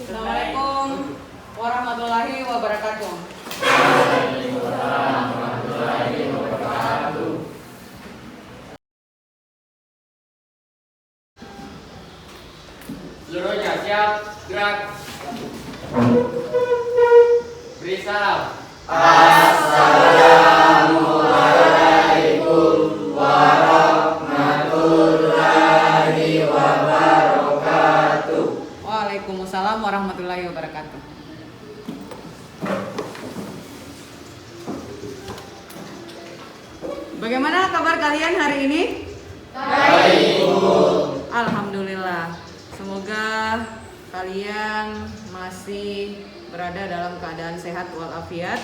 Assalamualaikum warahmatullahi wabarakatuh. Waalaikumsalam warahmatullahi wabarakatuh. Seluruhnya siap, gerak. Beri salam. Assalamualaikum warahmatullahi wabarakatuh. Waalaikumsalam warahmatullahi wabarakatuh. Bagaimana kabar kalian hari ini? Baik, Bu. Alhamdulillah. Semoga kalian masih berada dalam keadaan sehat walafiat.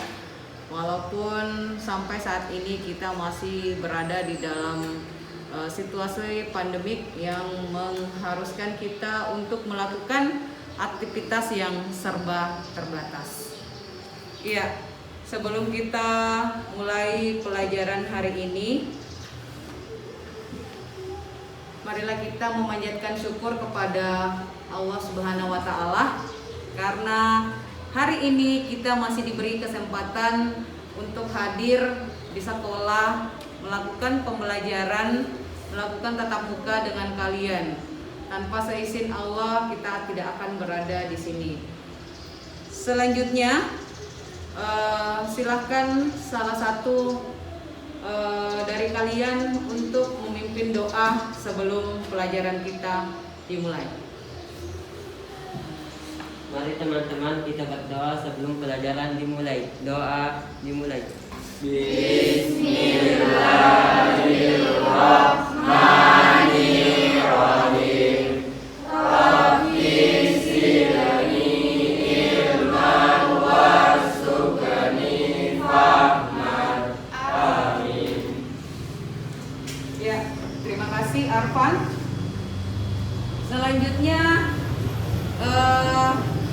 Walaupun sampai saat ini kita masih berada di dalam situasi pandemik yang mengharuskan kita untuk melakukan aktivitas yang serba terbatas. Iya, sebelum kita mulai pelajaran hari ini, marilah kita memanjatkan syukur kepada Allah Subhanahu wa Ta'ala karena hari ini kita masih diberi kesempatan untuk hadir di sekolah, melakukan pembelajaran, melakukan tatap muka dengan kalian. Tanpa seizin Allah kita tidak akan berada di sini. Selanjutnya, silahkan salah satu dari kalian untuk memimpin doa sebelum pelajaran kita dimulai. Mari teman-teman kita berdoa sebelum pelajaran dimulai. Doa dimulai. Bismillahirrahmanirrahim. Rabbi zidni ilman warzuqni fahman. Amin. Ya, terima kasih Arfan. Selanjutnya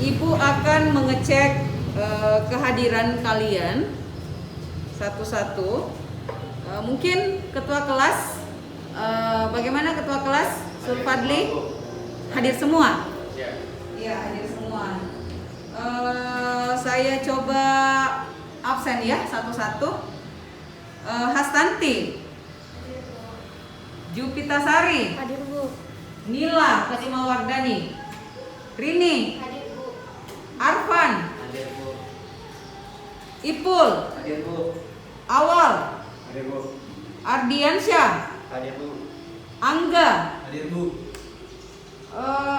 Ibu akan mengecek kehadiran kalian satu-satu. Mungkin ketua kelas, bagaimana ketua kelas? Sulfadli hadir semua? Iya, hadir semua. Saya coba absen ya satu-satu. Hastanti, Jupita Sari, Hadir, Bu. Nila Kasimawardani, Rini, Hadir, Bu. Arfan, Hadir, Bu. Ipul, Hadir, Bu. Awal, Hadir, Bu. Ardiansyah, Hadir, Bu. Angga, Hadir, Bu.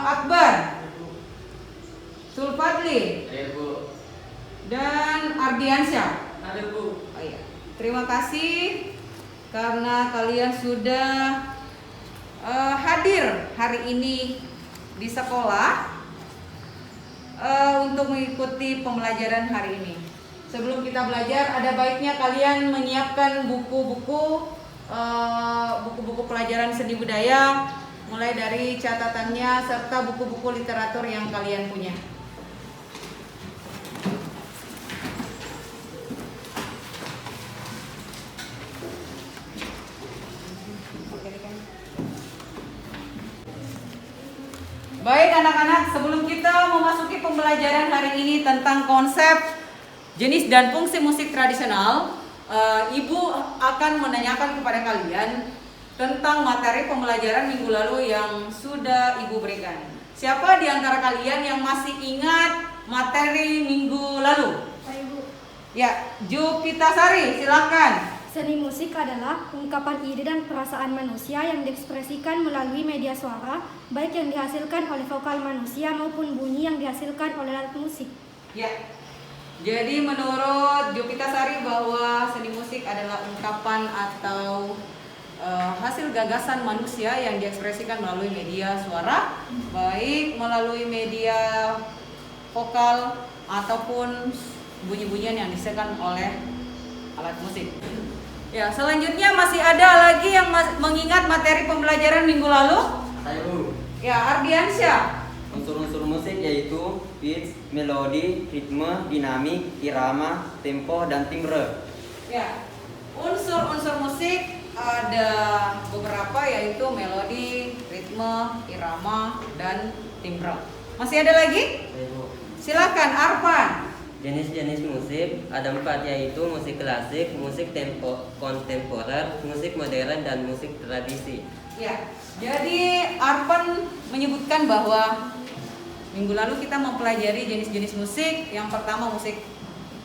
Akbar, Sulfadli, Hadir, Bu. dan Ardiansyah. Hadir, Bu. Oh iya. Terima kasih karena kalian sudah hadir hari ini di sekolah untuk mengikuti pembelajaran hari ini. Sebelum kita belajar, ada baiknya kalian menyiapkan buku-buku pelajaran seni budaya, mulai dari catatannya serta buku-buku literatur yang kalian punya. Baik anak-anak, sebelum kita memasuki pembelajaran hari ini tentang konsep, jenis dan fungsi musik tradisional, Ibu akan menanyakan kepada kalian tentang materi pembelajaran minggu lalu yang sudah Ibu berikan. Siapa di antara kalian yang masih ingat materi minggu lalu? Saya, Bu. Ya, Jupita Sari, silakan. Seni musik adalah ungkapan ide dan perasaan manusia yang diekspresikan melalui media suara, baik yang dihasilkan oleh vokal manusia maupun bunyi yang dihasilkan oleh alat musik. Ya. Jadi menurut Jupita Sari bahwa seni musik adalah ungkapan atau hasil gagasan manusia yang diekspresikan melalui media suara, baik melalui media vokal ataupun bunyi-bunyian yang dihasilkan oleh alat musik. Ya, selanjutnya masih ada lagi yang mengingat materi pembelajaran minggu lalu? Saya, Bu. Ya, Ardiansyah. Unsur-unsur musik yaitu pitch, melodi, ritme, dinamik, irama, tempo, dan timbre. Ya, unsur-unsur musik ada beberapa yaitu melodi, ritme, irama, dan timbre. Masih ada lagi? Silakan Arfan. Jenis-jenis musik ada 4, yaitu musik klasik, musik kontemporer, musik modern, dan musik tradisi. Ya, jadi Arfan menyebutkan bahwa minggu lalu kita mempelajari jenis-jenis musik. Yang pertama musik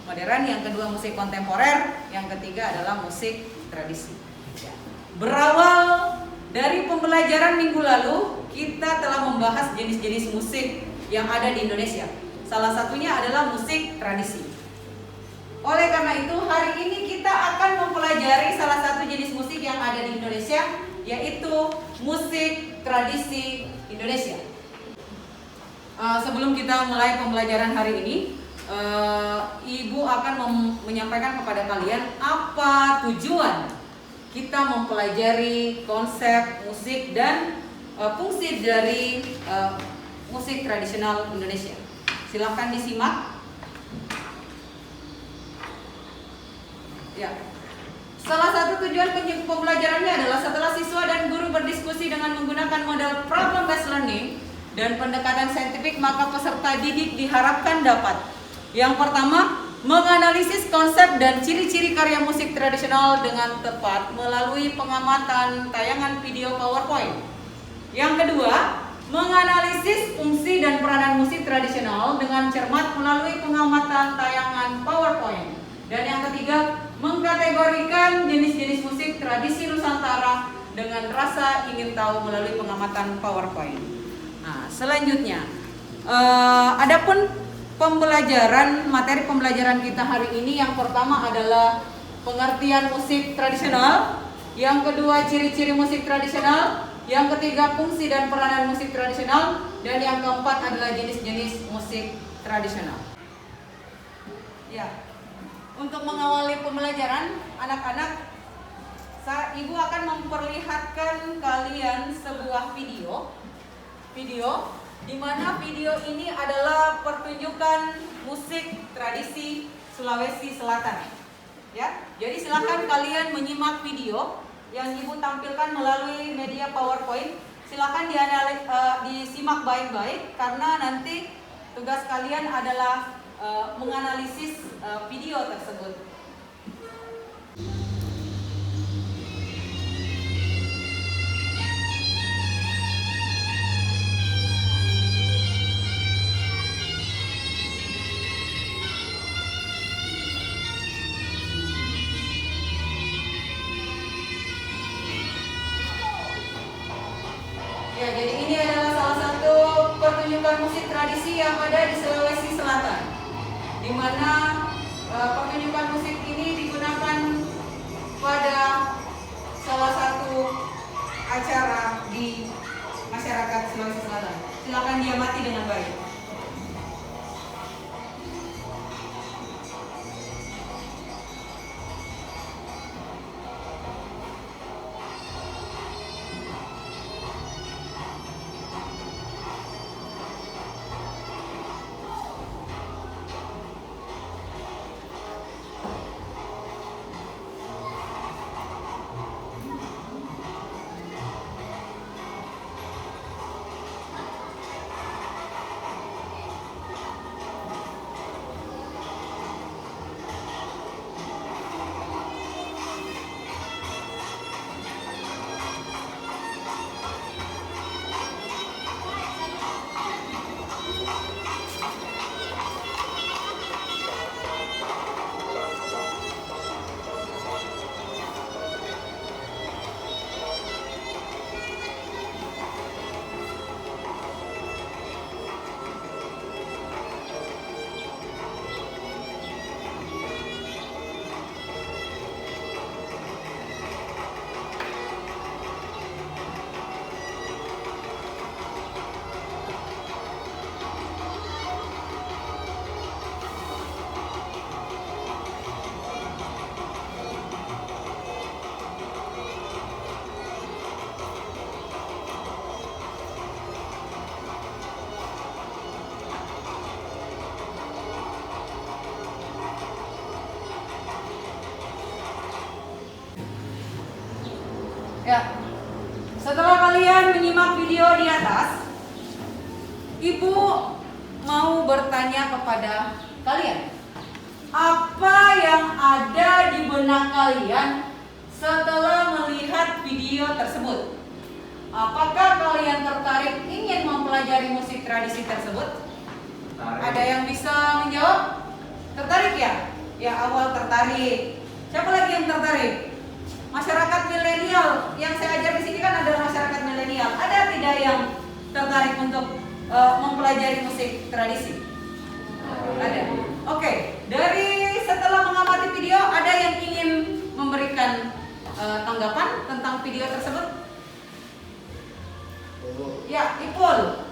modern, yang kedua musik kontemporer, yang ketiga adalah musik tradisi. Ya. Berawal dari pembelajaran minggu lalu, kita telah membahas jenis-jenis musik yang ada di Indonesia. Salah satunya adalah musik tradisi. Oleh karena itu, hari ini kita akan mempelajari salah satu jenis musik yang ada di Indonesia, yaitu musik tradisi Indonesia. Sebelum kita mulai pembelajaran hari ini, Ibu akan menyampaikan kepada kalian apa tujuan kita mempelajari konsep musik dan fungsi dari musik tradisional Indonesia. Silakan disimak. Ya. Salah satu tujuan pembelajarannya adalah setelah siswa dan guru berdiskusi dengan menggunakan model problem based learning dan pendekatan saintifik, maka peserta didik diharapkan dapat: yang pertama, menganalisis konsep dan ciri-ciri karya musik tradisional dengan tepat melalui pengamatan tayangan video PowerPoint. Yang kedua, menganalisis fungsi dan peranan musik tradisional dengan cermat melalui pengamatan tayangan PowerPoint. Dan yang ketiga, mengkategorikan jenis-jenis musik tradisi Nusantara dengan rasa ingin tahu melalui pengamatan PowerPoint. Nah, selanjutnya, adapun materi pembelajaran kita hari ini, yang pertama adalah pengertian musik tradisional, yang kedua ciri-ciri musik tradisional, yang ketiga fungsi dan peranan musik tradisional, dan yang keempat adalah jenis-jenis musik tradisional. Ya, untuk mengawali pembelajaran anak-anak, Ibu akan memperlihatkan kalian sebuah video di mana video ini adalah pertunjukan musik tradisi Sulawesi Selatan. Ya, jadi silakan kalian menyimak video yang Ibu tampilkan melalui media PowerPoint. Silakan disimak baik-baik karena nanti tugas kalian adalah menganalisis video tersebut. Ya, jadi ini adalah salah satu pertunjukan musik tradisi yang ada di Sulawesi Selatan, di mana pertunjukan musik ini digunakan pada salah satu acara di masyarakat Sulawesi Selatan. Silakan diamati dengan baik. Ya, setelah kalian menyimak video di atas, Ibu mau bertanya kepada kalian, apa yang ada di benak kalian setelah melihat video tersebut? Apakah kalian tertarik ingin mempelajari musik tradisi tersebut? Ada yang bisa menjawab? Tertarik ya? Ya, awal tertarik. Siapa lagi yang tertarik? Masyarakat milenial yang saya ajar di sini kan adalah masyarakat milenial. Ada tidak yang tertarik untuk mempelajari musik tradisi? Ada. Oke, dari setelah mengamati video, ada yang ingin memberikan tanggapan tentang video tersebut? Ya, Ipul.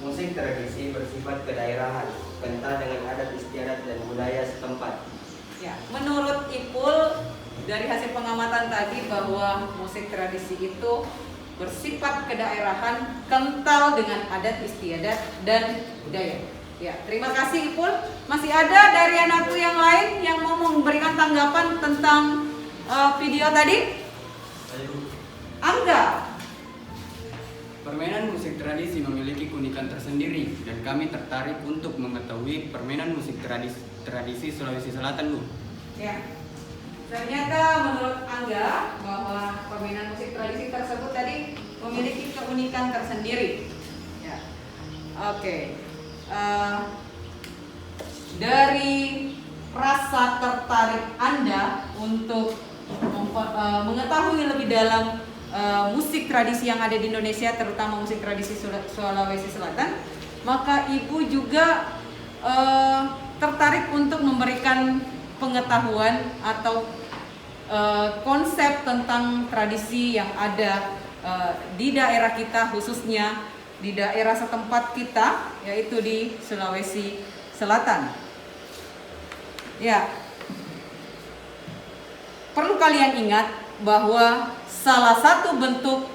Musik tradisi bersifat kedaerahan, kental dengan adat istiadat dan budaya setempat. Ya, menurut Ipul dari hasil pengamatan tadi bahwa musik tradisi itu bersifat kedaerahan, kental dengan adat istiadat dan budaya. Ya, terima kasih Ipul. Masih ada dari anakku yang lain yang mau memberikan tanggapan tentang video tadi? Angga. Permainan musik tradisi memiliki keunikan tersendiri dan kami tertarik untuk mengetahui permainan musik tradisi Sulawesi Selatan, Bu. Ya. Ternyata menurut Angga bahwa permainan musik tradisi tersebut tadi memiliki keunikan tersendiri. Ya. Oke. Dari rasa tertarik Anda untuk mengetahui lebih dalam musik tradisi yang ada di Indonesia, terutama musik tradisi Sulawesi Selatan, maka Ibu juga tertarik untuk memberikan pengetahuan atau konsep tentang tradisi yang ada di daerah kita, khususnya di daerah setempat kita, yaitu di Sulawesi Selatan. Ya, perlu kalian ingat bahwa salah satu bentuk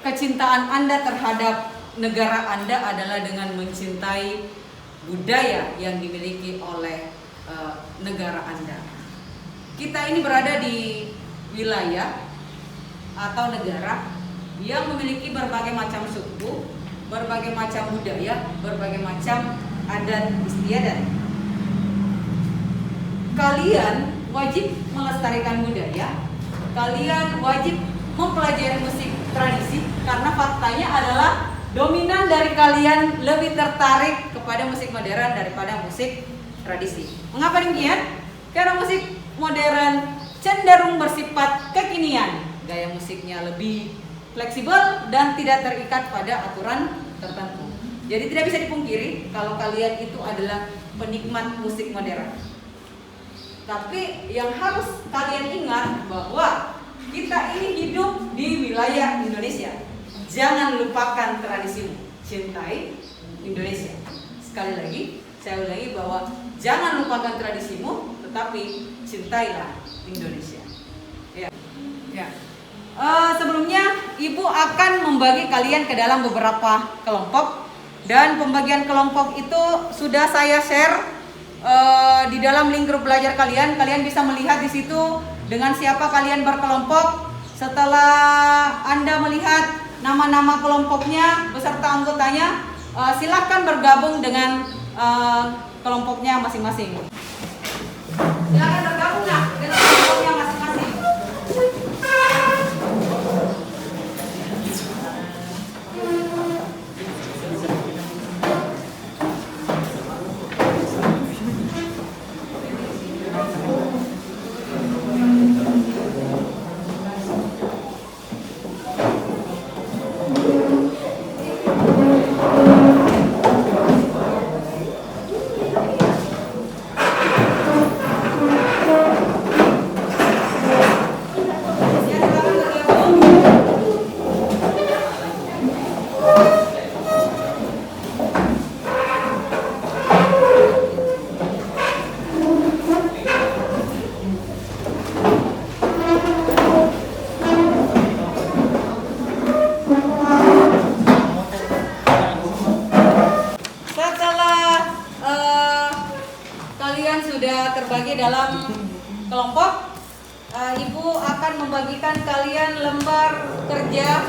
kecintaan Anda terhadap negara Anda adalah dengan mencintai budaya yang dimiliki oleh negara Anda. Kita ini berada di wilayah atau negara yang memiliki berbagai macam suku, berbagai macam budaya, berbagai macam adat istiadat. Kalian wajib melestarikan budaya. Kalian wajib mempelajari musik tradisi karena faktanya adalah dominan dari kalian lebih tertarik kepada musik modern daripada musik tradisi. Mengapa demikian? Karena musik modern cenderung bersifat kekinian. Gaya musiknya lebih fleksibel dan tidak terikat pada aturan tertentu. Jadi tidak bisa dipungkiri kalau kalian itu adalah penikmat musik modern. Tapi yang harus kalian ingat bahwa kita ini hidup di wilayah Indonesia. Jangan lupakan tradisimu, cintai Indonesia. Sekali lagi, saya ulangi bahwa jangan lupakan tradisimu, tetapi cintailah Indonesia. Ya. Sebelumnya, Ibu akan membagi kalian ke dalam beberapa kelompok, dan pembagian kelompok itu sudah saya share di dalam link grup belajar kalian. Kalian bisa melihat di situ dengan siapa kalian berkelompok. Setelah Anda melihat nama-nama kelompoknya beserta anggotanya, silahkan bergabung dengan kelompoknya masing-masing. Silahkan bergabung dengan kelompoknya masing-masing. Kalian sudah terbagi dalam kelompok. Ibu akan membagikan kalian lembar kerja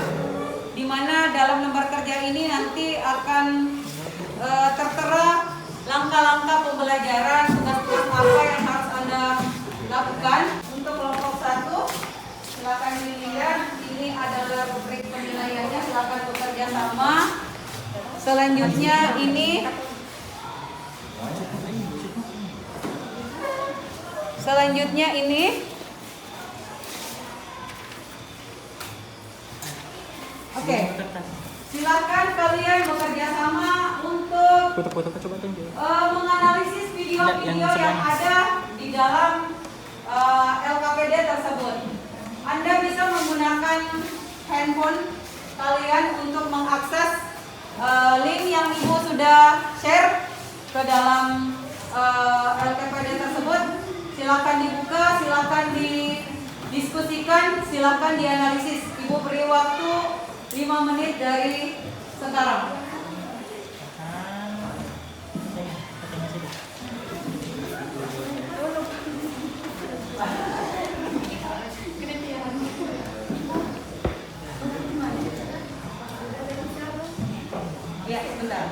di mana dalam lembar kerja ini nanti akan tertera langkah-langkah pembelajaran, tugas-tugas apa yang harus Anda lakukan. Untuk kelompok 1, silakan dilihat, ini adalah rubrik penilaiannya, silakan bekerja sama. Selanjutnya ini oke. Silakan kalian bekerja sama untuk menganalisis video-video yang ada di dalam LKPD tersebut. Anda bisa menggunakan handphone kalian untuk mengakses link yang Ibu sudah share ke dalam LKPD tersebut. Silakan dibuka, silakan didiskusikan, silakan dianalisis. Ibu beri waktu 5 menit dari sekarang. Ya, sebentar.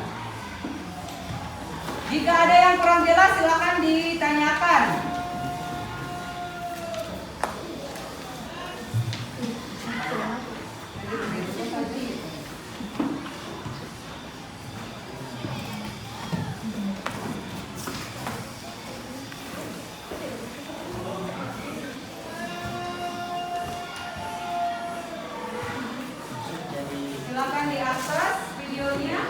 Jika ada yang kurang jelas, silakan ditanyakan. Silakan diakses videonya.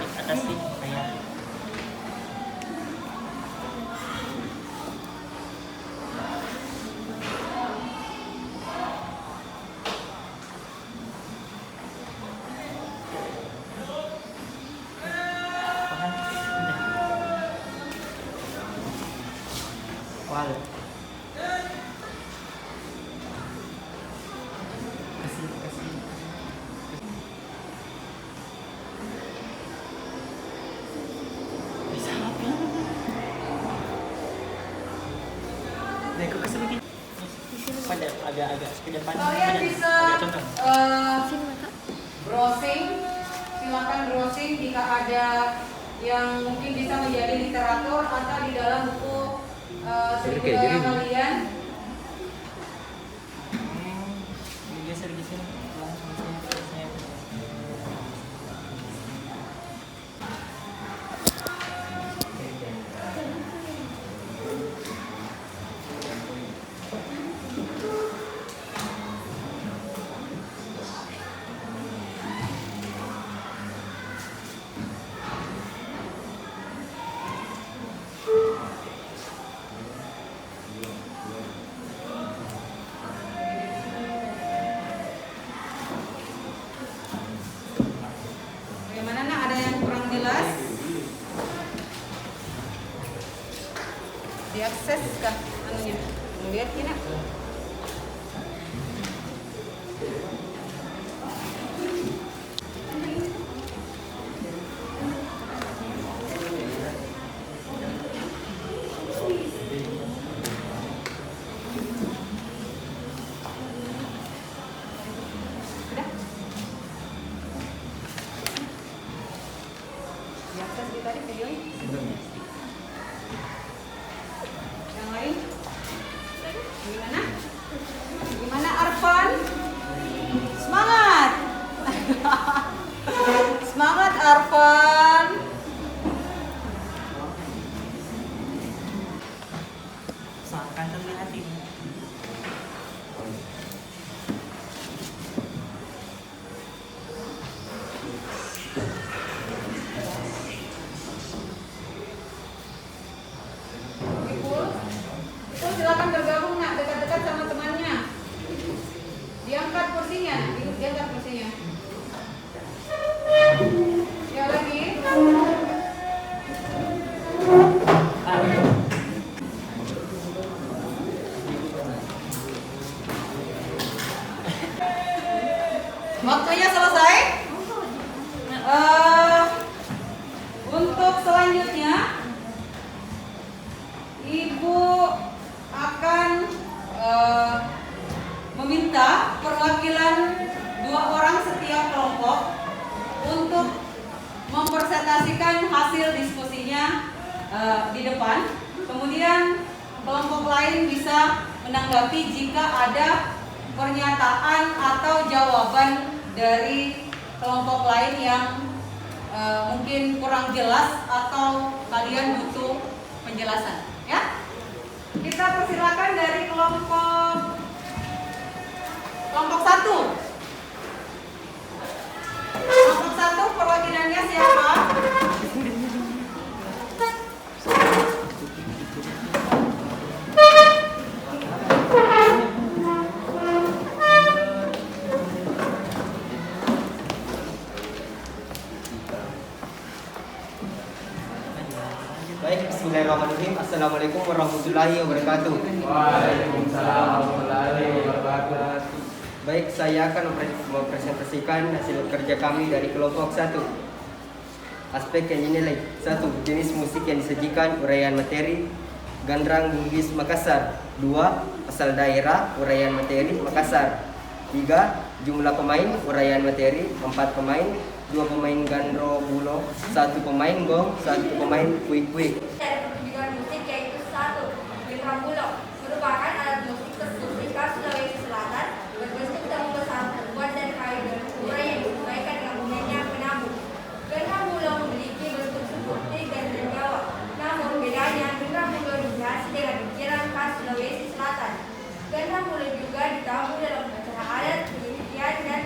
Kalian bisa browsing, silakan browsing jika ada yang mungkin bisa menjadi literatur atau di dalam buku Sri Budaya kalian. Bagaimana nak? Ada yang kurang jelas? Diakses kah anunya? Lihat ini. Diakses di tadi videonya. Yang lain? Gimana? Gimana Arfan? Semangat! Semangat Arfan! Ibu silakan bergabung nak, dekat-dekat diskusinya di depan. Kemudian kelompok lain bisa menanggapi jika ada pernyataan atau jawaban dari kelompok lain yang mungkin kurang jelas atau kalian butuh penjelasan, ya. Kita persilakan dari kelompok 1. Kelompok 1 perwakilannya siapa? Baik, bismillahirrahmanirrahim. Assalamualaikum warahmatullahi wabarakatuh. Waalaikumsalam warahmatullahi wabarakatuh. Baik, saya akan mempresentasikan hasil kerja kami dari kelompok 1. Aspek yang dinilai: 1. Jenis musik yang disajikan, uraian materi, Gandrang Bugis Makassar. 2. Asal daerah, uraian materi, Makassar. 3. Jumlah pemain, uraian materi, 4 pemain, 2 pemain gandro bulo, 1 pemain gong, 1 pemain kuik-kuik. Dari pertunjukan musik yaitu 1. Bintang Bulog merupakan alat musik khas Sulawesi Selatan berbentuk daun besar terbuat dari kayu dan ukuran yang disesuaikan dengan bunganya penabur. Bintang Bulog memiliki bentuk seperti gandeng Jawa, namun bedanya bintang Bulog dihiasi dengan ukiran khas Sulawesi Selatan. Bintang Bulog juga ditabuh dalam acara adat, penelitian dan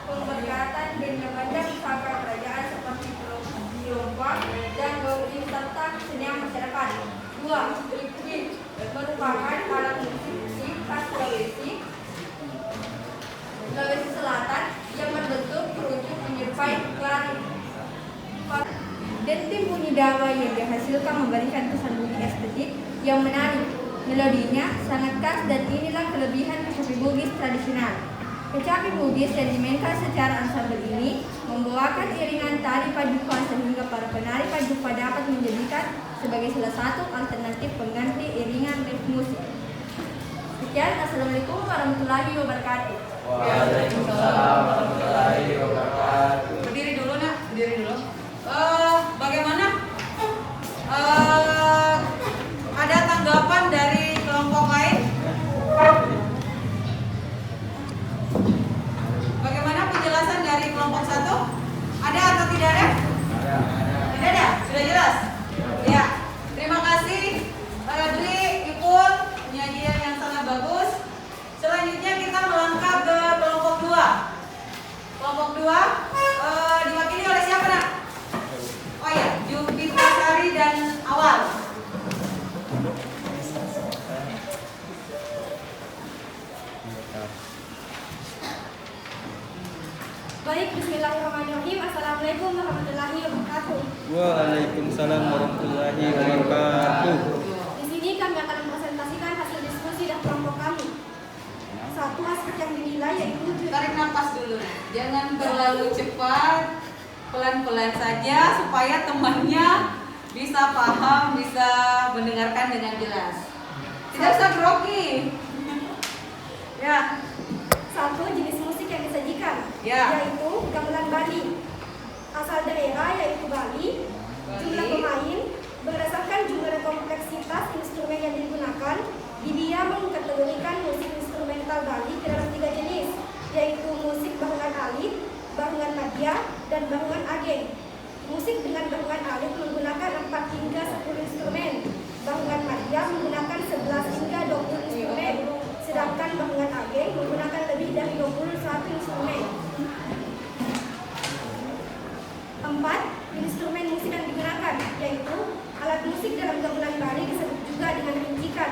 pemberkatan benda-benda pusaka kerajaan seperti Tiongkok dan gauli serta kesenian masyarakat. 2. Kuik-kuik merupakan alat musik khas Sulawesi Selatan yang berbentuk kerucut menyerupai keran. Denting bunyi dawa yang dihasilkan memberikan kesan bunyi estetik yang menarik. Melodinya sangat khas dan inilah kelebihan kecapi Bugis tradisional. Kecapi Bugis yang dimainkan secara ansambel ini membawakan iringan tari paduka sehingga para penari paduka dapat menjadikan sebagai salah satu alternatif pengganti iringan live musik. Sekian, assalamualaikum warahmatullahi wabarakatuh. Waalaikumsalam warahmatullahi wabarakatuh. Berdiri dulu, Nak. Berdiri dulu. Bagaimana? Ada tanggapan dari kelompok lain? Bagaimana penjelasan dari kelompok 1? Ada atau tidak ada? Ada. Sudah jelas? Ya. Terima kasih Dwi, Ipul, penyajian yang sangat bagus. Selanjutnya kita melangkah ke kelompok 2. Kelompok 2 diwakili oleh siapa, Nak? Oh ya, Jupita Sari dan Awal. Baik, bismillahirrahmanirrahim. Assalamualaikum warahmatullahi wabarakatuh. Waalaikumsalam warahmatullahi wabarakatuh. Di sini kami akan mempresentasikan hasil diskusi dari kelompok kami. 1. Aspek yang dinilai yaitu Tarik nafas dulu, Nak. Jangan terlalu cepat, pelan-pelan saja supaya temannya bisa paham, bisa mendengarkan dengan jelas. Tidak usah grogi. Ya. 1. Jenis musik yang disajikan, Ya. yaitu gamelan Bali. Asal daerah yaitu Bali. Jumlah pemain berdasarkan jumlah dan kompleksitas instrumen yang digunakan. Dia mengkategorikan musik instrumental Bali ke dalam 3 jenis, yaitu musik barengan alif, barengan madya, dan barengan ageng. Musik dengan barengan alif menggunakan 4 hingga 10 instrumen. Barengan madya menggunakan 11 hingga 20 instrumen. Sedangkan barengan ageng menggunakan lebih dari 21 instrumen. 4. Instrumen musik yang digunakan, yaitu alat musik dalam gamelan Bali disebut juga dengan rincikan.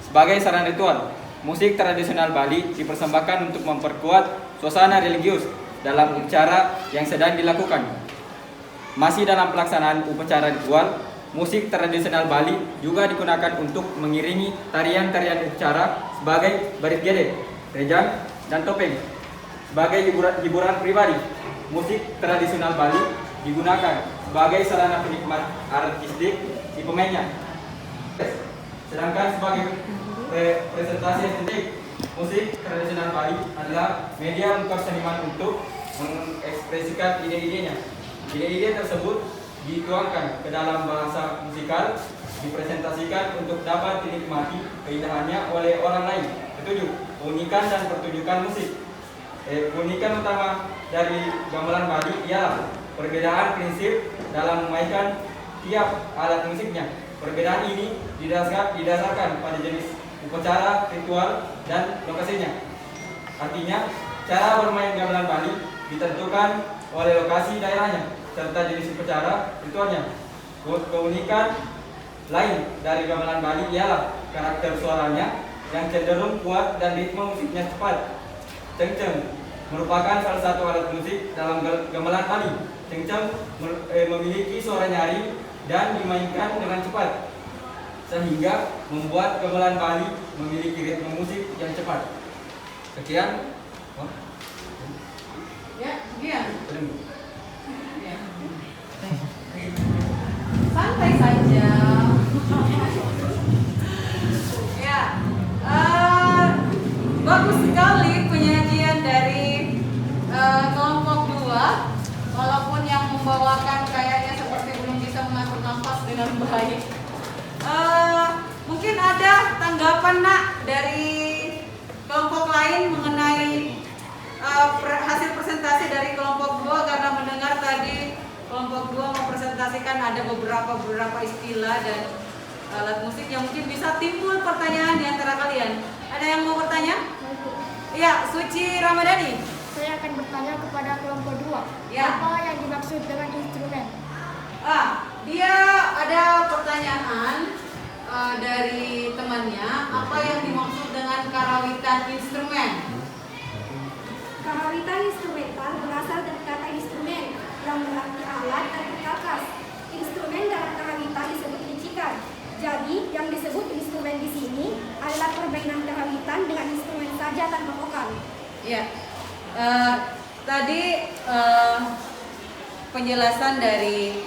Sebagai saran ritual, musik tradisional Bali dipersembahkan untuk memperkuat suasana religius dalam upacara yang sedang dilakukan. Masih dalam pelaksanaan upacara ritual, musik tradisional Bali juga digunakan untuk mengiringi tarian-tarian upacara sebagai barit gede, rejang, dan topeng. Sebagai hiburan pribadi, musik tradisional Bali digunakan sebagai sarana penikmat artistik si pemainnya. Sedangkan sebagai presentasi estetik, musik tradisional Bali adalah media untuk seniman untuk mengekspresikan ide-idenya. Ide-ide tersebut dituangkan ke dalam bahasa musikal, dipresentasikan untuk dapat dinikmati keindahannya oleh orang lain. Ketujuh, keunikan dan pertunjukan musik. Keunikan utama dari gamelan Bali ialah perbedaan prinsip dalam memainkan tiap alat musiknya. Perbedaan ini didasarkan pada jenis upacara, ritual, dan lokasinya. Artinya, cara bermain gamelan Bali ditentukan oleh lokasi daerahnya serta jenis upacara, ritualnya. Keunikan lain dari gamelan Bali ialah karakter suaranya yang cenderung kuat dan ritme musiknya cepat. Cengceng merupakan salah satu alat musik dalam gamelan Bali. Cengceng memiliki suara nyari dan dimainkan dengan cepat, sehingga membuat gamelan Bali memiliki ritme musik yang cepat. Sekian. Ya, sekian. Ya. Santai saja. Ya, bagus sekali penyajian dari kelompok 2. Walaupun yang membawakan kayaknya seperti belum bisa mengatur nafas dengan baik. Mungkin ada tanggapan nak dari kelompok lain mengenai hasil presentasi dari kelompok 2, karena mendengar tadi kelompok 2 mempresentasikan ada beberapa istilah dan alat musik yang mungkin bisa timbul pertanyaan di antara kalian. Ada yang mau bertanya? Ya, Suci Ramadhani. Saya akan bertanya kepada kelompok 2. Ya. Apa yang dimaksud dengan instrumen? Dia ada pertanyaan dari temannya, apa yang dimaksud dengan karawitan instrumen? Karawitan instrumental berasal dari kata instrumen yang berarti alat dan perkakas. Instrumen dalam karawitan disebut ricikan. Jadi yang disebut instrumen di sini adalah permainan karawitan dengan instrumen saja tanpa vokal. Ya, tadi penjelasan dari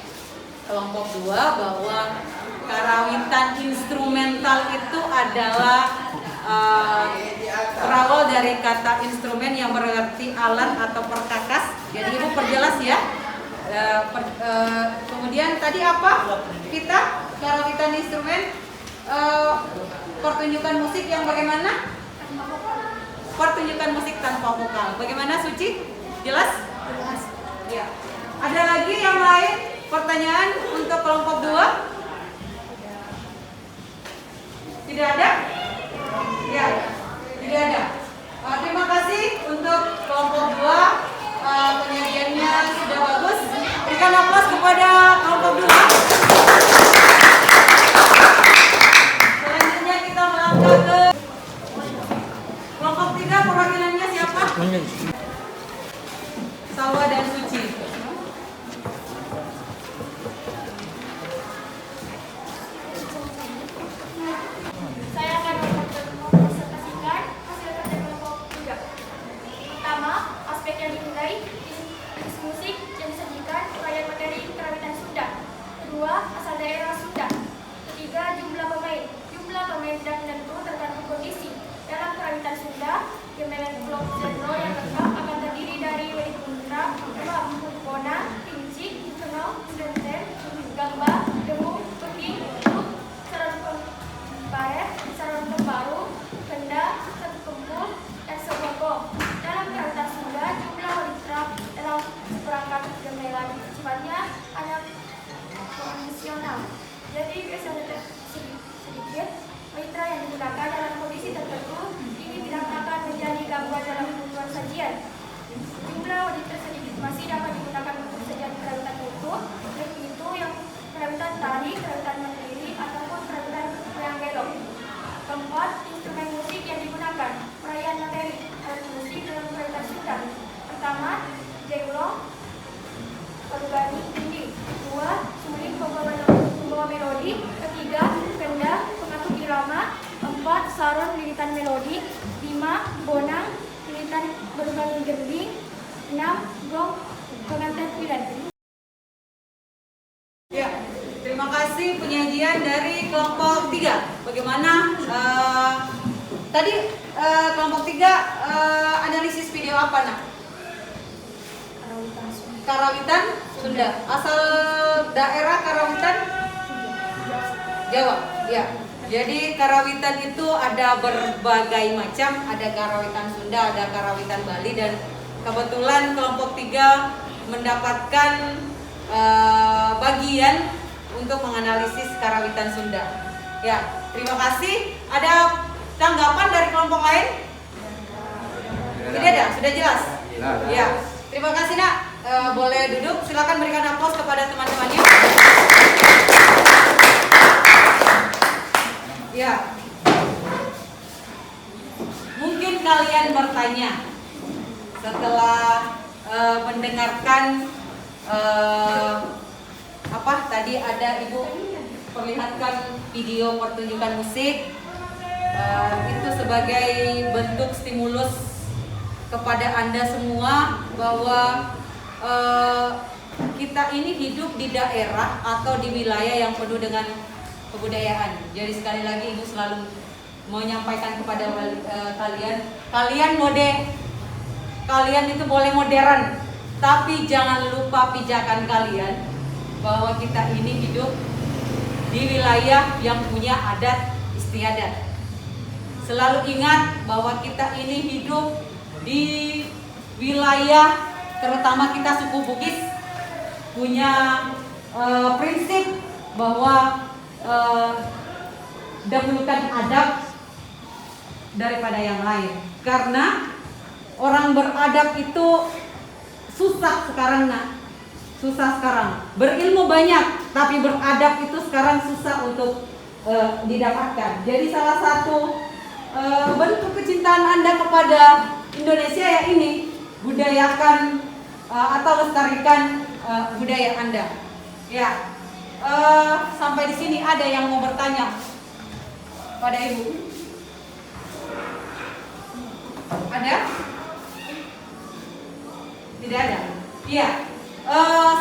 kelompok 2 bahwa karawitan instrumental itu adalah berawal dari kata instrumen yang berarti alat atau perkakas. Jadi Ibu perjelas ya. Kemudian tadi apa? Kita karawitan instrumen pertunjukan musik yang bagaimana? Pertunjukan musik tanpa vokal. Bagaimana Suci? Jelas? Jelas. Ya. Ada lagi yang lain pertanyaan untuk kelompok 2? Tidak ada? Ya, tidak ada. Terima kasih untuk kelompok 2, penyajiannya sudah bagus. Berikan aplaus kepada kelompok 2. Selanjutnya kita melangkah ke kelompok 3, perwakilannya siapa? Salwa dan Suci. Saya akan mempresentasikan hasil kerja kelompok 3. Pertama, aspek yang dinilai jenis musik yang disajikan, uraian materi karawitan Sunda. Kedua, asal daerah Sunda. Ketiga, jumlah pemain. Jumlah pemain tidak menentu tergantung kondisi. Dalam karawitan Sunda, gamelan blok genre yang lengkap akan terdiri dari wedik muntra, bona, pincik, kenal, senten, gamba, dengung, peking, duk, saran paret, saran pembaru, kenda, satu kempul, dan sebogong. Dalam karawitan Sunda, jumlah wedik dalam seperangkat gamelan sifatnya ada konvensional. Jadi biasanya sedikit mitra yang digunakan dalam kondisi tertentu ini tidak akan menjadi gangguan dalam hubungan sajian. Jumlah wadid sedikit masih dapat digunakan untuk sajian karawitan utuh, yaitu yang karawitan tari, karawitan mandiri, ataupun karawitan goyang belok. Keempat, instrumen musik yang digunakan. Perayaan materi alat musik dalam karawitan Sunda. Pertama, jenglong, perugani, dinding. Dua, suling pembawa melodi. Ketiga, kenda, pengatur irama. Empat, saron lilitan melodi. Lima, bonang, lilitan berugani gending. Enam, gong, pengantin pilan. Ya, terima kasih penyajian dari kelompok 3. Bagaimana tadi kelompok 3 analisis video apa nak? Karawitan Sunda. Asal daerah karawitan Jawa. Ya. Jadi karawitan itu ada berbagai macam, ada karawitan Sunda, ada karawitan Bali, dan kebetulan kelompok 3 mendapatkan bagian untuk menganalisis karawitan Sunda. Ya, terima kasih. Ada tanggapan dari kelompok lain? Tidak ada, sudah jelas. Ya, terima kasih nak. Boleh duduk. Silakan berikan aplaus kepada teman-temannya. Ya, mungkin kalian bertanya setelah mendengarkan tadi ada ibu perlihatkan video pertunjukan musik. Itu sebagai bentuk stimulus kepada Anda semua bahwa kita ini hidup di daerah atau di wilayah yang penuh dengan kebudayaan. Jadi sekali lagi ibu selalu menyampaikan kepada kalian itu boleh modern, tapi jangan lupa pijakan kalian bahwa kita ini hidup di wilayah yang punya adat istiadat. Selalu ingat bahwa kita ini hidup di wilayah, terutama kita suku Bugis, punya prinsip bahwa dahulukan adab daripada yang lain. Karena orang beradab itu susah sekarang nak. Susah sekarang. Berilmu banyak, tapi beradab itu sekarang susah untuk didapatkan. Jadi salah satu bentuk kecintaan Anda kepada Indonesia ya ini, budayakan atau lestarikan budaya Anda. Ya, sampai di sini ada yang mau bertanya pada ibu? Ada? Tidak ada? Iya.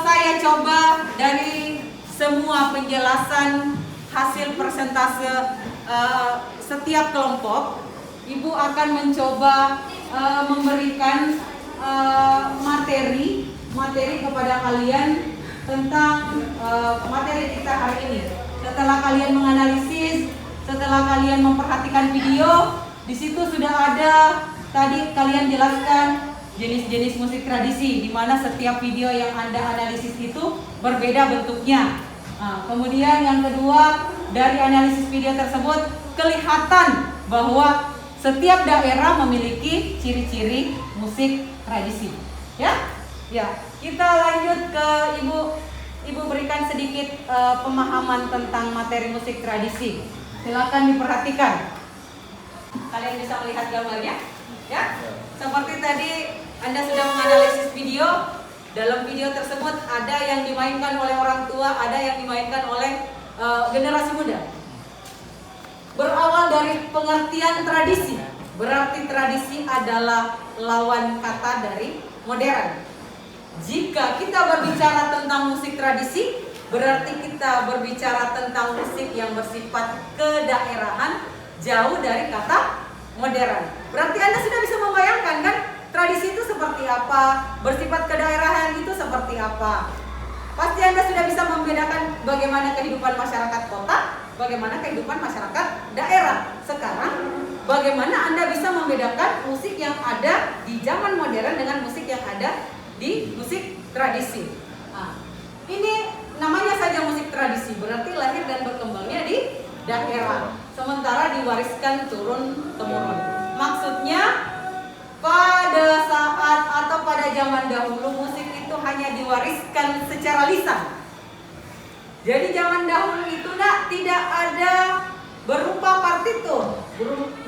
Saya coba dari semua penjelasan hasil persentase setiap kelompok, ibu akan mencoba memberikan materi kepada kalian tentang materi kita hari ini. Setelah kalian menganalisis, setelah kalian memperhatikan video, di situ sudah ada tadi kalian jelaskan jenis-jenis musik tradisi, di mana setiap video yang Anda analisis itu berbeda bentuknya. Kemudian yang kedua, dari analisis video tersebut kelihatan bahwa setiap daerah memiliki ciri-ciri musik tradisi. Ya, kita lanjut ke ibu. Ibu berikan sedikit pemahaman tentang materi musik tradisi. Silakan diperhatikan. Kalian bisa melihat gambarnya, ya? Seperti tadi Anda sudah menganalisis video. Dalam video tersebut ada yang dimainkan oleh orang tua, ada yang dimainkan oleh generasi muda. Berawal dari pengertian tradisi, berarti tradisi adalah lawan kata dari modern. Jika kita berbicara tentang musik tradisi, berarti kita berbicara tentang musik yang bersifat kedaerahan, jauh dari kata modern. Berarti Anda sudah bisa membayangkan kan, tradisi itu seperti apa, bersifat kedaerahan itu seperti apa. Pasti Anda sudah bisa membedakan bagaimana kehidupan masyarakat kota, bagaimana kehidupan masyarakat daerah. Sekarang, bagaimana Anda bisa membedakan musik yang ada di zaman modern dengan musik yang ada di musik tradisi. Nah, ini namanya saja musik tradisi, berarti lahir dan berkembangnya di daerah, sementara diwariskan turun-temurun. Maksudnya pada saat atau pada zaman dahulu musik itu hanya diwariskan secara lisan. Jadi zaman dahulu itu tidak ada berupa partitur,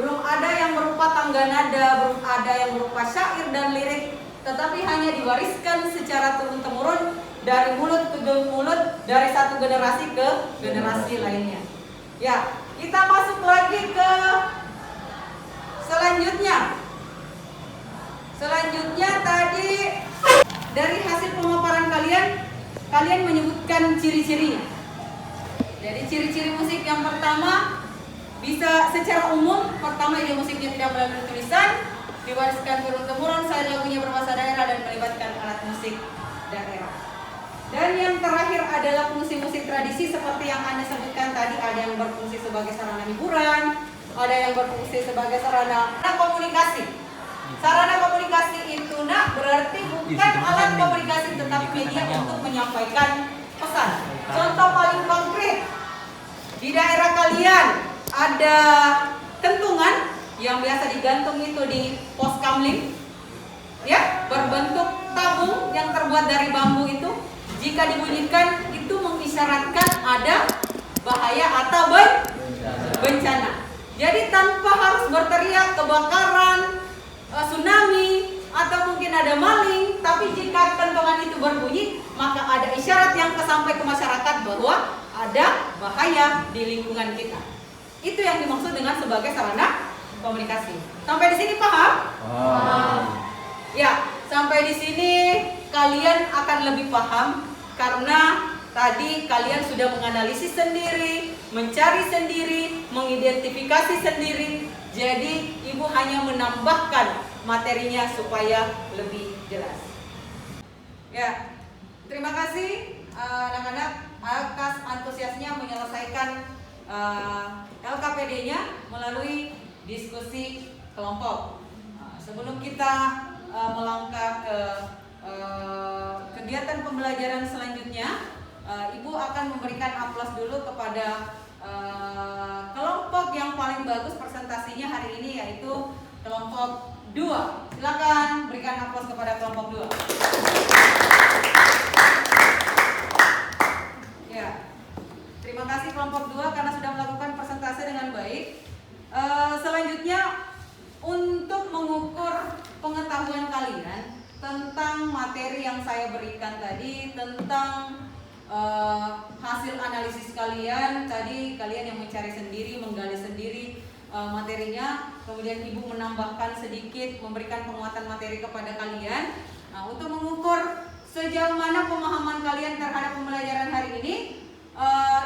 belum ada yang berupa tangga nada, belum ada yang berupa syair dan lirik, tetapi hanya diwariskan secara turun-temurun dari mulut ke mulut, dari satu generasi ke generasi lainnya. Ya, kita masuk lagi ke selanjutnya. Selanjutnya tadi dari hasil pemaparan kalian menyebutkan ciri-cirinya. Jadi ciri-ciri musik yang pertama bisa secara umum, pertama ini musiknya tidak melalui tulisan, diwariskan turun-temurun, selain lagunya berbahasa daerah dan melibatkan alat musik daerah. Dan yang terakhir adalah fungsi musik tradisi seperti yang Anda sebutkan tadi, ada yang berfungsi sebagai sarana hiburan, ada yang berfungsi sebagai sarana komunikasi. Sarana komunikasi itu berarti bukan alat komunikasi tetapi media untuk menyampaikan pesan. Contoh paling konkret, di daerah kalian ada kentungan yang biasa digantung itu di pos kamling, ya, berbentuk tabung yang terbuat dari bambu itu. Jika dibunyikan itu mengisyaratkan ada bahaya atau bencana. Jadi tanpa harus berteriak kebakaran, tsunami, atau mungkin ada maling, tapi jika kentongan itu berbunyi, maka ada isyarat yang sampai ke masyarakat bahwa ada bahaya di lingkungan kita. Itu yang dimaksud dengan sebagai sarana komunikasi. Sampai di sini paham? Ya, sampai di sini kalian akan lebih paham karena tadi kalian sudah menganalisis sendiri, mencari sendiri, mengidentifikasi sendiri. Jadi Ibu hanya menambahkan materinya supaya lebih jelas. Ya, terima kasih anak-anak atas antusiasnya menyelesaikan LKPD-nya melalui diskusi kelompok. Sebelum kita melangkah ke kegiatan pembelajaran selanjutnya, Ibu akan memberikan aplaus dulu kepada kelompok yang paling bagus presentasinya hari ini, yaitu kelompok 2. Silakan berikan aplaus kepada kelompok 2. Ya, terima kasih kelompok 2 karena sudah melakukan presentasi dengan baik. Selanjutnya, untuk mengukur pengetahuan kalian tentang materi yang saya berikan tadi, tentang hasil analisis kalian tadi, kalian yang mencari sendiri, menggali sendiri materinya, kemudian Ibu menambahkan sedikit, memberikan penguatan materi kepada kalian. Nah, untuk mengukur sejauh mana pemahaman kalian terhadap pembelajaran hari ini,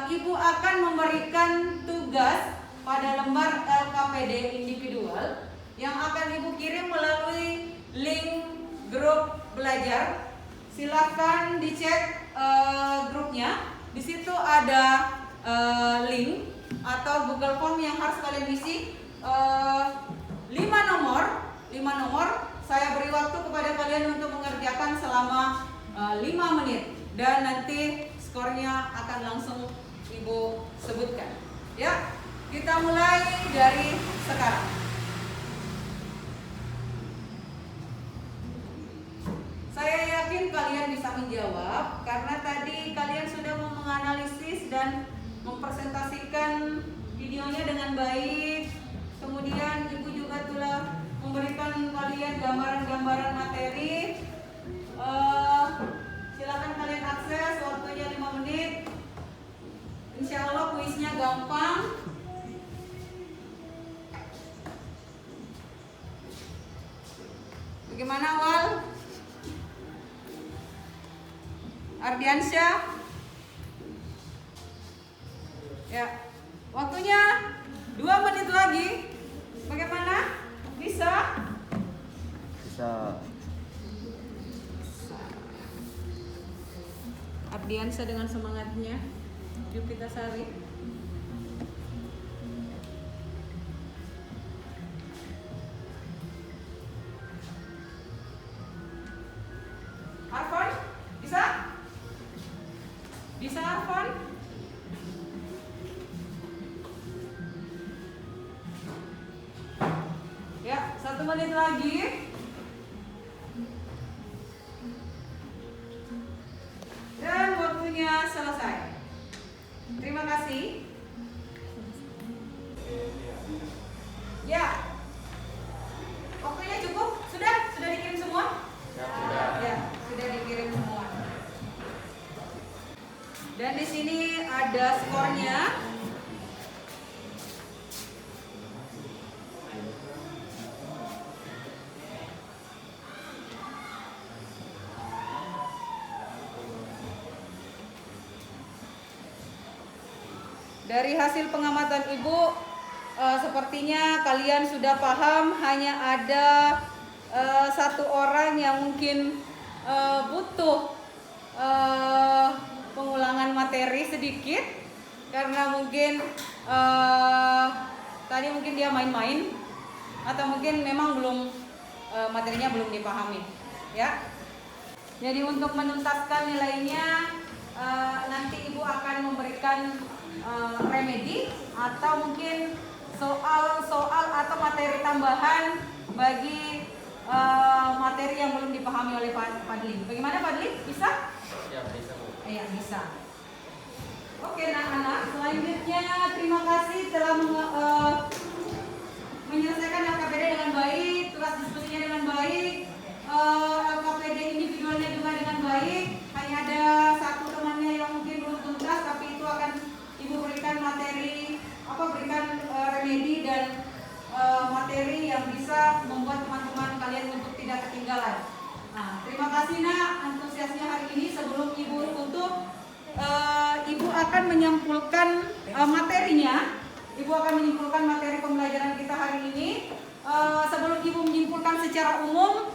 Ibu akan memberikan tugas pada lembar LKPD individual yang akan Ibu kirim melalui link grup belajar. Silahkan dicek grupnya. Di situ ada link atau Google Form yang harus kalian isi. 5 nomor. Saya beri waktu kepada kalian untuk mengerjakan selama 5 menit dan nanti skornya akan langsung Ibu sebutkan. Ya, kita mulai dari sekarang. Saya yakin kalian bisa menjawab karena tadi kalian sudah menganalisis dan mempresentasikan videonya dengan baik. Kemudian Ibu juga telah memberikan kalian gambaran-gambaran materi. Silakan kalian akses, waktunya 5 menit. Insya Allah kuisnya gampang. Bagaimana awal? Ardiansyah? Ya, waktunya 2 menit lagi. Bagaimana? Bisa? Bisa. Ardiansyah dengan semangatnya. Jupita Sari. Arfan? Bisa? Bisa Arfan? Ya, 1 menit lagi. Dan waktunya selesai. Terima kasih. Ya. Waktunya cukup? Sudah dikirim semua? Ya, sudah dikirim semua. Dan di sini ada skornya. Dari hasil pengamatan Ibu, sepertinya kalian sudah paham hanya ada 1 orang yang mungkin butuh pengulangan materi sedikit karena mungkin tadi mungkin dia main-main atau mungkin memang belum materinya belum dipahami, ya. Jadi untuk menuntaskan nilainya nanti Ibu akan memberikan remedi atau mungkin soal-soal atau materi tambahan bagi materi yang belum dipahami oleh Pak Fadli. Bagaimana Fadli? Bisa? Ya, bisa, Bu. Iya, bisa. Oke, anak-anak, selanjutnya terima kasih telah menyelesaikan LKPD dengan baik, tugas diskusinya dengan baik, LKPD individualnya juga dengan baik. Hanya ada satu temannya yang mungkin belum tuntas, tapi itu akan Ibu berikan materi, berikan remedi dan materi yang bisa membuat teman-teman kalian untuk tidak ketinggalan. Nah, terima kasih Nak antusiasnya hari ini. Sebelum Ibu tutup, Ibu akan menyimpulkan materinya. Ibu akan menyimpulkan materi pembelajaran kita hari ini. Sebelum Ibu menyimpulkan secara umum,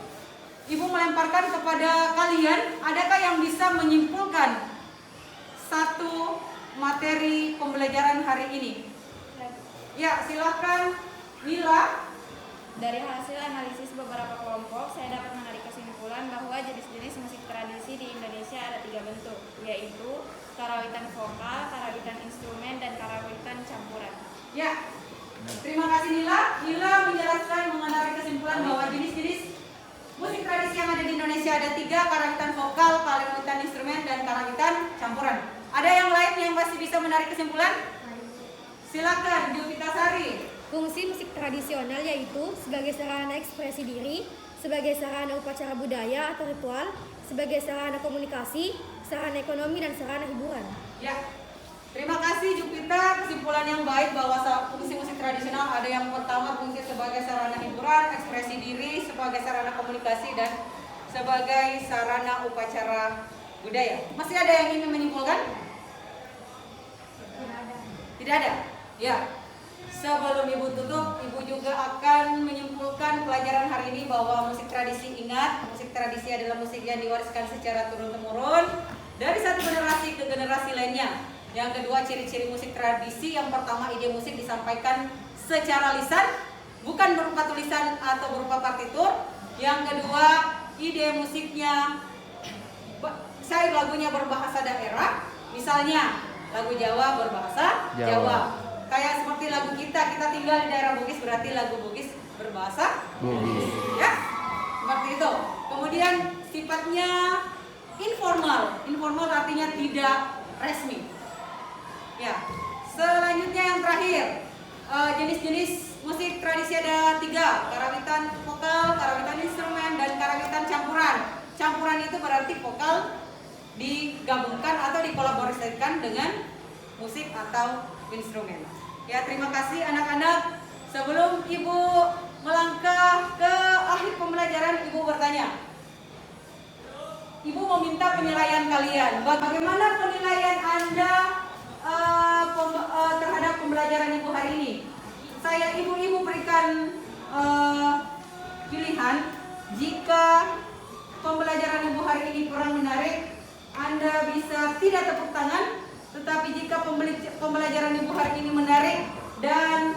Ibu melemparkan kepada kalian, adakah yang bisa menyimpulkan satu materi pembelajaran hari ini? Ya, silakan Nila. Dari hasil analisis beberapa kelompok, saya dapat menarik kesimpulan bahwa jenis-jenis musik tradisi di Indonesia ada 3 bentuk, yaitu karawitan vokal, karawitan instrumen, dan karawitan campuran. Ya, terima kasih Nila. Nila menjelaskan mengenai kesimpulan bahwa jenis-jenis musik tradisi yang ada di Indonesia ada 3, karawitan vokal, karawitan instrumen, dan karawitan campuran. Ada yang lain yang masih bisa menarik kesimpulan? Silakan, Jupita Sari. Fungsi musik tradisional yaitu sebagai sarana ekspresi diri, sebagai sarana upacara budaya atau ritual, sebagai sarana komunikasi, sarana ekonomi, dan sarana hiburan. Ya, terima kasih Jupita. Kesimpulan yang baik bahwa fungsi musik tradisional ada yang pertama fungsi sebagai sarana hiburan, ekspresi diri, sebagai sarana komunikasi, dan sebagai sarana upacara budaya. Masih ada yang ingin menyimpulkan? Tidak ada? Ya. Sebelum Ibu tutup, Ibu juga akan menyimpulkan pelajaran hari ini bahwa musik tradisi, ingat, musik tradisi adalah musik yang diwariskan secara turun-temurun dari satu generasi ke generasi lainnya. Yang kedua, ciri-ciri musik tradisi, yang pertama ide musik disampaikan secara lisan, bukan berupa tulisan atau berupa partitur. Yang kedua, ide musiknya, syair lagunya berbahasa daerah, misalnya lagu Jawa berbahasa Jawa. Kayak seperti lagu kita tinggal di daerah Bugis, berarti lagu Bugis berbahasa Bugis, ya, seperti itu. Kemudian sifatnya informal artinya tidak resmi. Ya, selanjutnya yang terakhir, jenis-jenis musik tradisi ada 3, karawitan vokal, karawitan instrumen, dan karawitan campuran. Campuran itu berarti vokal digabungkan atau dikolaborasikan dengan musik atau instrumen. Ya, terima kasih anak-anak. Sebelum Ibu melangkah ke akhir pembelajaran, Ibu bertanya. Ibu meminta penilaian kalian. Bagaimana penilaian Anda terhadap pembelajaran Ibu hari ini? Ibu berikan pilihan. Jika pembelajaran Ibu hari ini kurang menarik, Anda bisa tidak tepuk tangan. Tetapi jika pembelajaran Ibu hari ini menarik dan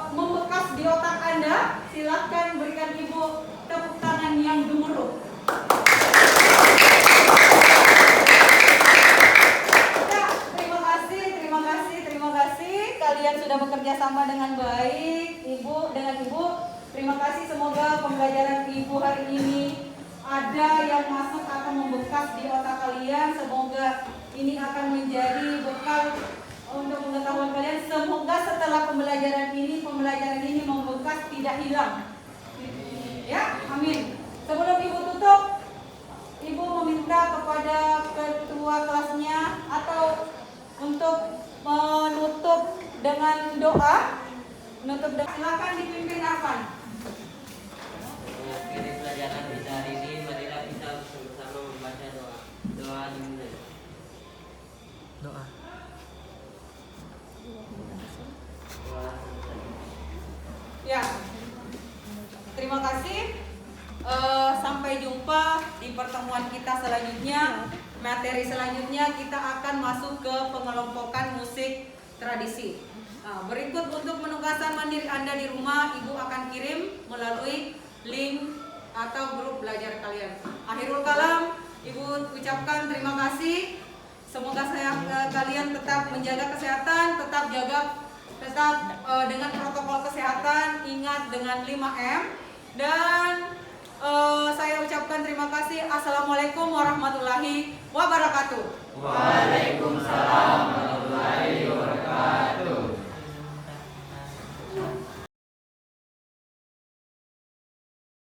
membekas di otak Anda, silakan berikan Ibu tepuk tangan yang gemuruh. Ya, terima kasih. Kalian sudah bekerja sama dengan baik, Ibu. Terima kasih. Semoga pembelajaran Ibu hari ini ada yang masuk akan membekas di otak kalian. Semoga ini akan menjadi bekal untuk pengetahuan kalian. Semoga setelah pembelajaran ini membekas, tidak hilang. Ya, amin. Sebelum Ibu tutup, Ibu meminta kepada ketua kelasnya atau untuk menutup dengan doa. Silakan dipimpin Arfan. Mengakhiri pelajaran kita hari ini, marilah kita bersama membaca doa. Doa dimulai. Doa. Ya, terima kasih. Sampai sampai jumpa di pertemuan kita selanjutnya. Materi selanjutnya kita akan masuk ke pengelompokan musik tradisi. Berikut untuk penugasan mandiri Anda di rumah, Ibu akan kirim melalui link atau grup belajar kalian. Akhirul kalam, Ibu ucapkan terima kasih. Semoga kalian tetap menjaga kesehatan, tetap dengan protokol kesehatan, ingat dengan 5M. Dan saya ucapkan terima kasih. Assalamualaikum warahmatullahi wabarakatuh. Waalaikumsalam.